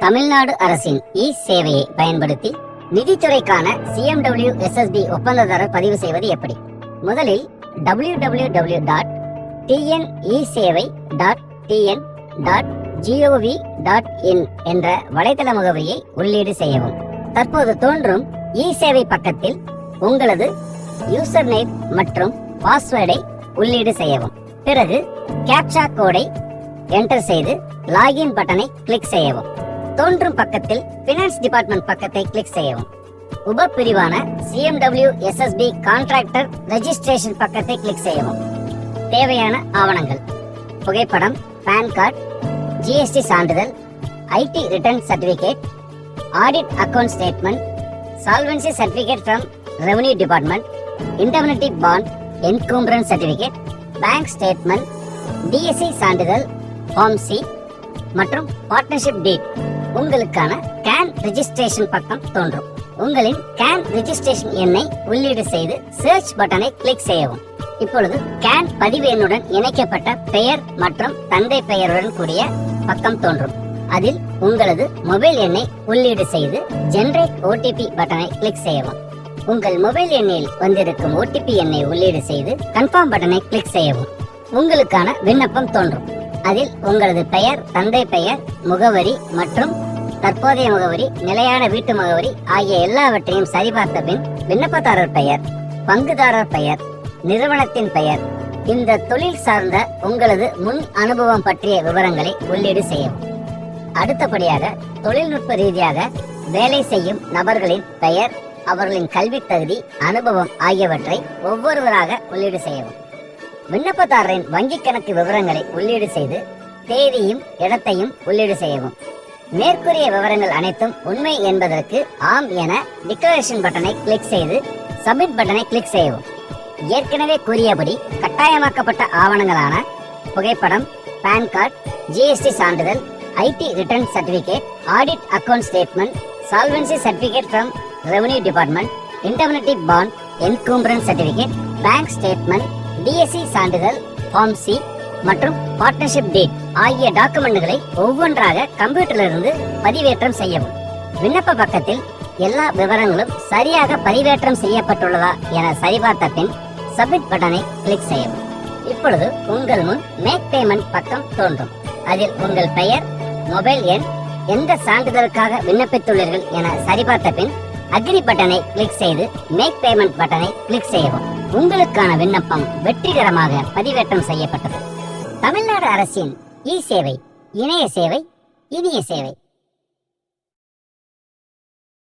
தமிழ்நாடு அரசின் சேவையை பயன்படுத்தி நிதித்துறைக்கான CMW SSB ஒப்பந்ததாரர் பதிவு செய்வது எப்படி? முதலில் www.tnesevai.tn.gov.in என்ற வலைதள முகவரியை உள்ளீடு செய்யவும். தற்போது தோன்றும் சேவை பக்கத்தில் உங்களது யூசர் நேம் மற்றும் பாஸ்வேர்டை உள்ளீடு செய்யவும். பிறகு கேப்சா கோடை என்டர் செய்து லாகின் பட்டனை கிளிக் செய்யவும். தோன்றும் பக்கத்தில் பினான்ஸ் டிபார்ட்மெண்ட் பக்கத்தை கிளிக் செய்யவும். உப பிரிவான CMW SSB கான்ட்ராக்டர் ரெஜிஸ்ட்ரேஷன் பக்கத்தை கிளிக் செய்யவும். தேவையான ஆவணங்கள்: புகைப்படம், பான் கார்டு, GST சான்றிதழ், IT return certificate, audit account statement, solvency certificate from revenue department, indemnity bond encumbrance certificate, bank statement, DSC சான்றிதழ், ஃபார்ம் C மற்றும் பார்ட்னர்ஷிப் டீட். உங்களுக்கான கேன் ரெஜிஸ்ட்ரேஷன் பக்கம் தோன்றும். உங்களின் கேன் ரெஜிஸ்ட்ரேஷன் எண்ணை உள்ளீடு செய்து சர்ச் பட்டனை கிளிக் செய்யவும். இப்பொழுது கேன் பதிவு எண்ணுடன் இணைக்கப்பட்ட பெயர் மற்றும் தந்தை பெயருடன் கூடிய பக்கம் தோன்றும். அதில் உங்களது மொபைல் எண்ணை உள்ளீடு செய்து ஜெனரேட் OTP பட்டனை கிளிக் செய்யவும். உங்கள் மொபைல் எண்ணில் வந்திருக்கும் OTP எண்ணை உள்ளீடு செய்து கன்ஃபார்ம் பட்டனை கிளிக் செய்யவும். உங்களுக்கான விண்ணப்பம் தோன்றும். அதில் உங்களது பெயர், தந்தை பெயர், முகவரி மற்றும் தற்போதைய முகவரி, நிலையான வீட்டு முகவரி ஆகிய எல்லாவற்றையும் சரிபார்த்த பின் விண்ணப்பதாரர் பெயர், பங்குதாரர் பெயர், நிறுவனத்தின் பெயர், இந்த தொழில் சார்ந்த உங்களது முன் அனுபவம் பற்றிய விவரங்களை உள்ளீடு செய்யவும். அடுத்தபடியாக தொழில்நுட்ப ரீதியாக வேலை செய்யும் நபர்களின் பெயர், அவர்களின் கல்வி தகுதி, அனுபவம் ஆகியவற்றை ஒவ்வொருவராக உள்ளீடு செய்யவும். விண்ணப்பதாரரின் வங்கிக் கணக்கு விவரங்களை உள்ளீடு செய்து தேதியும் இடத்தையும் உள்ளீடு செய்யவும். மேற்கூறிய விவரங்கள் அனைத்தும் உண்மை என்பதற்கு ஆம் என டிக்ளரேஷன் பட்டனை கிளிக் செய்து சப்மிட் பட்டனை கிளிக் செய்யவும். ஏற்கனவே கூறியபடி கட்டாயமாக்கப்பட்ட ஆவணங்களான புகைப்படம், பான் கார்டு, GST சான்றிதழ், IT return certificate, audit account statement, solvency certificate from revenue department, indemnity bond encumbrance certificate, bank statement, DSC சான்றிதழ், ஃபார்ம் C மற்றும் பார்ட்னர்ஷிப் டீட் ஆகிய டாக்குமெண்ட்களை ஒவ்வொன்றாக கம்ப்யூட்டரிலிருந்து பதிவேற்றம் செய்யவும். விண்ணப்ப பக்கத்தில் எல்லா விவரங்களும் சரியாக பதிவேற்றம் செய்யப்பட்டுள்ளதா என சரிபார்த்த பின் சப்மிட் பட்டனை கிளிக் செய்யவும். இப்பொழுது உங்கள் முன் மேக் பேமெண்ட் பக்கம் தோன்றும். அதில் உங்கள் பெயர், மொபைல் எண், எந்த சான்றிதழுக்காக விண்ணப்பித்துள்ளீர்கள் என சரிபார்த்த பின் அக்ரி பட்டனை கிளிக் செய்து மேக் பேமெண்ட் பட்டனை கிளிக் செய்யவும். உங்களுக்கான விண்ணப்பம் வெற்றிகரமாக பதிவேற்றம் செய்யப்பட்டது. தமிழ்நாடு அரசின் சேவை, இணைய சேவை, இனிய சேவை.